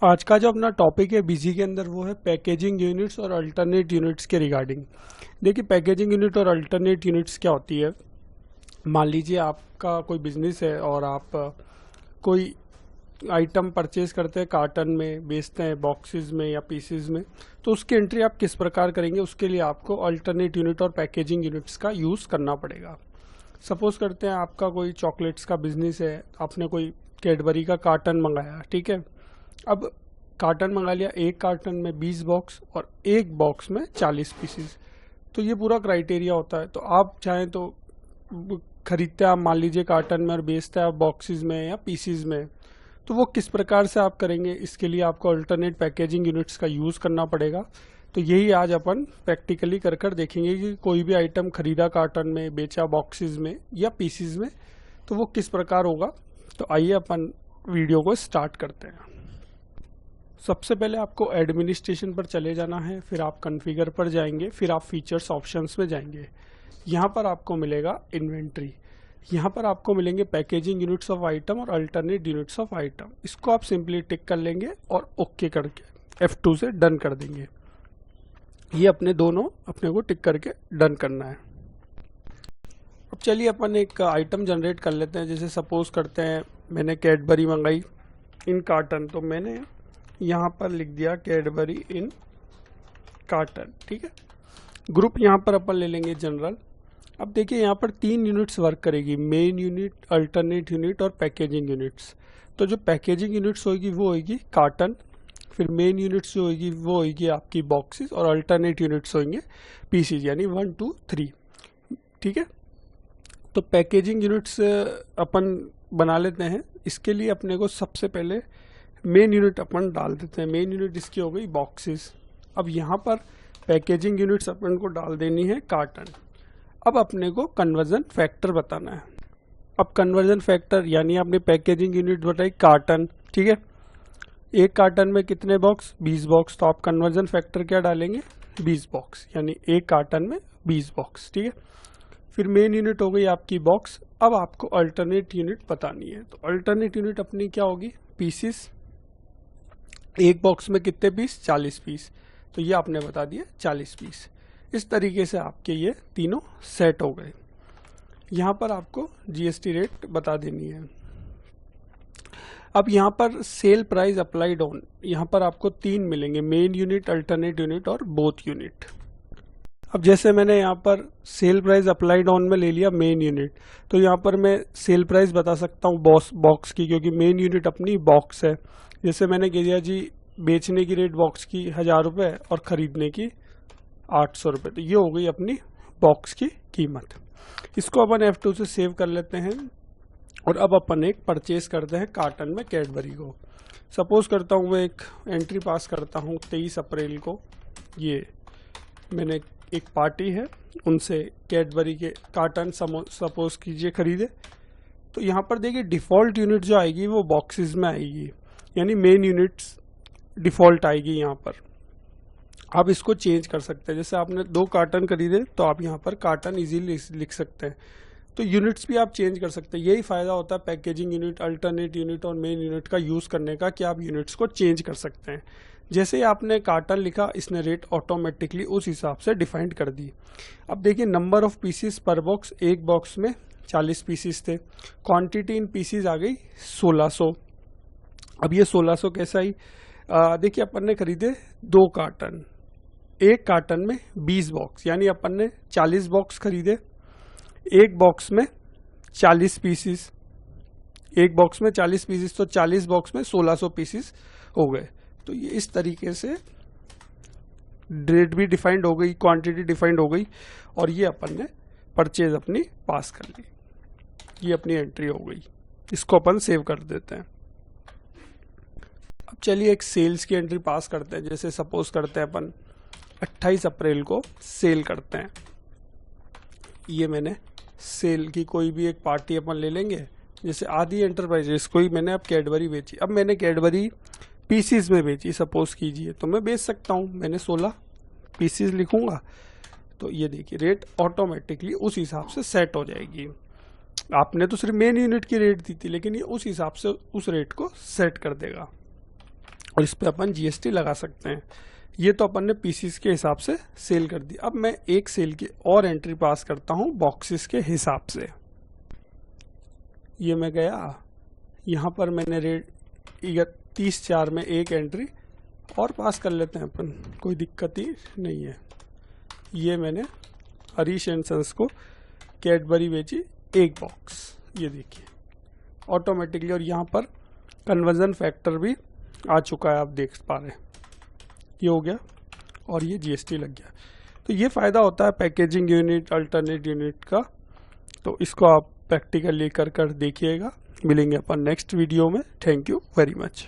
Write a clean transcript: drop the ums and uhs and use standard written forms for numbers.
आज का जो अपना टॉपिक है बिजी के अंदर वो है पैकेजिंग यूनिट्स और अल्टरनेट यूनिट्स के रिगार्डिंग। देखिए पैकेजिंग यूनिट और अल्टरनेट यूनिट्स क्या होती है। मान लीजिए आपका कोई बिजनेस है और आप कोई आइटम परचेज करते हैं, कार्टन में बेचते हैं, बॉक्सेस में या पीसेस में, तो उसकी एंट्री आप किस प्रकार करेंगे, उसके लिए आपको अल्टरनेट यूनिट और पैकेजिंग यूनिट्स का यूज़ करना पड़ेगा। सपोज करते हैं आपका कोई चॉकलेट्स का बिजनेस है, आपने कोई कैडबरी का कार्टन मंगाया, ठीक है। अब कार्टन मंगा लिया, एक कार्टन में 20 बॉक्स और एक बॉक्स में 40 पीसीस, तो ये पूरा क्राइटेरिया होता है। तो आप चाहें तो खरीदते हैं आप, मान लीजिए कार्टन में, और बेचते हैं आप बॉक्सेस में या पीसीस में, तो वो किस प्रकार से आप करेंगे, इसके लिए आपको अल्टरनेट पैकेजिंग यूनिट्स का यूज़ करना पड़ेगा। तो यही आज अपन प्रैक्टिकली कर कर देखेंगे कि कोई भी आइटम खरीदा कार्टन में, बेचा बॉक्सेस में या पीसीस में, तो वो किस प्रकार होगा। तो आइए अपन वीडियो को स्टार्ट करते हैं। सबसे पहले आपको एडमिनिस्ट्रेशन पर चले जाना है, फिर आप कॉन्फ़िगर पर जाएंगे, फिर आप फीचर्स ऑप्शंस में जाएंगे। यहाँ पर आपको मिलेगा इन्वेंट्री, यहाँ पर आपको मिलेंगे पैकेजिंग यूनिट्स ऑफ आइटम और अल्टरनेट यूनिट्स ऑफ आइटम। इसको आप सिंपली टिक कर लेंगे और ओके करके F2 से डन कर देंगे। ये अपने को टिक करके डन करना है। अब चलिए अपन एक आइटम जनरेट कर लेते हैं। जैसे सपोज करते हैं मैंने कैडबरी मंगाई इन कार्टन, तो मैंने यहाँ पर लिख दिया कैडबरी इन कार्टन, ठीक है। ग्रुप यहाँ पर अपन ले लेंगे जनरल। अब देखिए यहाँ पर 3 यूनिट्स वर्क करेगी, मेन यूनिट, अल्टरनेट यूनिट और पैकेजिंग यूनिट्स। तो जो पैकेजिंग यूनिट्स होगी वो होगी कार्टन, फिर मेन यूनिट्स जो होगी वो होगी आपकी बॉक्सेस, और अल्टरनेट यूनिट्स होंगे पीसीज, यानी 1 2 3, ठीक है। तो पैकेजिंग यूनिट्स अपन बना लेते हैं। इसके लिए अपने को सबसे पहले मेन यूनिट अपन डाल देते हैं। मेन यूनिट इसकी हो गई बॉक्सेस। अब यहाँ पर पैकेजिंग यूनिट्स अपन को डाल देनी है कार्टन। अब अपने को कन्वर्जन फैक्टर बताना है। अब कन्वर्जन फैक्टर यानी आपने पैकेजिंग यूनिट बताई कार्टन, ठीक है। एक कार्टन में कितने बॉक्स, 20 बॉक्स, तो आप कन्वर्जन फैक्टर क्या डालेंगे, 20 बॉक्स, यानी एक कार्टन में 20 बॉक्स, ठीक है। फिर मेन यूनिट हो गई आपकी बॉक्स। अब आपको अल्टरनेट यूनिट बतानी है। तो अल्टरनेट यूनिट अपनी क्या होगी, पीसीस। एक बॉक्स में कितने पीस, 40 पीस, तो ये आपने बता दिया 40 पीस। इस तरीके से आपके ये तीनों सेट हो गए। यहाँ पर आपको जीएसटी रेट बता देनी है। अब यहाँ पर सेल प्राइस अप्लाइड ऑन, यहाँ पर आपको 3 मिलेंगे, मेन यूनिट, अल्टरनेट यूनिट और बोथ यूनिट। अब जैसे मैंने यहाँ पर सेल प्राइस अप्लाइड ऑन में ले लिया मेन यूनिट, तो यहाँ पर मैं सेल प्राइस बता सकता हूँ बॉक्स की, क्योंकि मेन यूनिट अपनी बॉक्स है। जैसे मैंने कह दिया जी बेचने की रेट बॉक्स की 1000 रुपये और ख़रीदने की 800 रुपये, तो ये हो गई अपनी बॉक्स की कीमत। इसको अपन F2 से सेव कर लेते हैं और अब अपन एक परचेज करते हैं कार्टन में कैडबरी को। सपोज करता हूँ मैं एक एंट्री पास करता हूँ 23 अप्रैल को। ये मैंने एक पार्टी है, उनसे कैडबरी के कार्टन सपोज कीजिए खरीदे। तो यहाँ पर देखिए डिफ़ॉल्ट यूनिट जो आएगी वो बॉक्सेस में आएगी, यानी मेन यूनिट्स डिफ़ॉल्ट आएगी यहाँ पर। आप इसको चेंज कर सकते हैं। जैसे आपने 2 कार्टन खरीदे तो आप यहाँ पर कार्टन इजीली लिख सकते हैं। तो यूनिट्स भी आप चेंज कर सकते हैं। यही फ़ायदा होता है पैकेजिंग यूनिट, अल्टरनेट यूनिट और मेन यूनिट का यूज़ करने का, कि आप यूनिट्स को चेंज कर सकते हैं। जैसे ही आपने कार्टन लिखा, इसने रेट ऑटोमेटिकली उस हिसाब से डिफाइंड कर दी। अब देखिए नंबर ऑफ पीसीस पर बॉक्स, एक बॉक्स में 40 पीसीस थे, क्वांटिटी इन पीसीस आ गई 1600। अब ये 1600 कैसा आई, देखिए अपन ने खरीदे 2 कार्टन, एक कार्टन में 20 बॉक्स, यानी अपन ने 40 बॉक्स खरीदे, एक बॉक्स में 40 पीसीस, एक बॉक्स में 40 पीसीस, तो 40 बॉक्स में 1600 पीसीस हो गए। तो ये इस तरीके से रेट भी डिफाइंड हो गई, क्वांटिटी डिफाइंड हो गई, और ये अपन ने परचेज अपनी पास कर ली। ये अपनी एंट्री हो गई। इसको अपन सेव कर देते हैं। अब चलिए एक सेल्स की एंट्री पास करते हैं। जैसे सपोज करते हैं अपन 28 अप्रैल को सेल करते हैं। ये मैंने सेल की कोई भी एक पार्टी अपन ले लेंगे। जैसे आदि एंटरप्राइजेस को ही मैंने अब कैडबरी बेची। अब मैंने कैडबरी पीसीज में बेची सपोज कीजिए, तो मैं बेच सकता हूँ। मैंने 16 पीसीज लिखूंगा, तो ये देखिए रेट ऑटोमेटिकली उस हिसाब से सेट हो जाएगी। आपने तो सिर्फ मेन यूनिट की रेट दी थी, लेकिन ये उस हिसाब से उस रेट को सेट कर देगा। और इस पे अपन जीएसटी लगा सकते हैं। ये तो अपन ने पीसीस के हिसाब से सेल कर दी। अब मैं एक सेल की और एंट्री पास करता हूँ बॉक्सेस के हिसाब से। ये मैं गया, यहाँ पर मैंने रेट 31/4 में एक एंट्री और पास कर लेते हैं अपन, कोई दिक्कत ही नहीं है। ये मैंने हरीश एंड सन्स को कैडबरी बेची एक बॉक्स, ये देखिए ऑटोमेटिकली। और यहाँ पर कन्वर्जन फैक्टर भी आ चुका है, आप देख पा रहे हैं, ये हो गया और ये जीएसटी लग गया। तो ये फ़ायदा होता है पैकेजिंग यूनिट, अल्टरनेट यूनिट का। तो इसको आप प्रैक्टिकली कर देखिएगा। मिलेंगे अपन नेक्स्ट वीडियो में। Thank you very much.